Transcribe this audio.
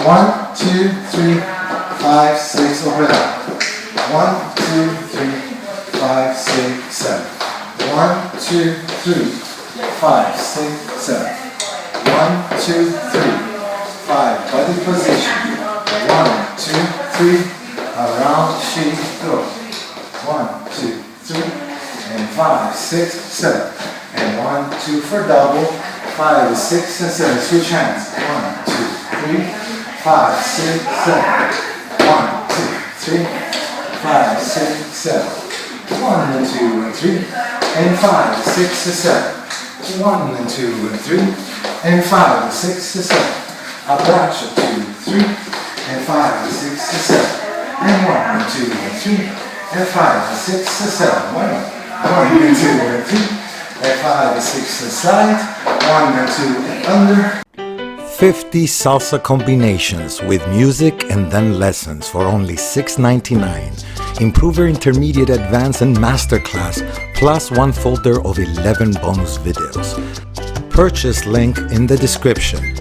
1, 2, 3, 5, 6, open up. 1, 2, 3, 5, 6, 7. 1, 2, 3, 5, 6, 7. 1, 2, 3, 5. Body position. 1, 2, 3. Around she go. 1, 2, 3, and 5, 6, 7. And 1, 2 for double. 5, 6, and 7. Switch hands. 1, 2, 3, 5, 6, 7. 1, 2, 3, 5, 6, 7. 1 and 2 and 3 and 5, 6 and 7. 1 and 2 and 3 and 5, 6 and 7. Abbraccio 2, 3 and 5, 6 and 7. And 1 and 2 and 3 and 5, 6 and 7. 1 and 2 and 3 and 5, 6 and slide. 1 and 2 and under. 50 salsa combinations with music and then lessons for only $6.99. Improver Intermediate, Advanced and Masterclass, plus one folder of 11 bonus videos. Purchase link in the description.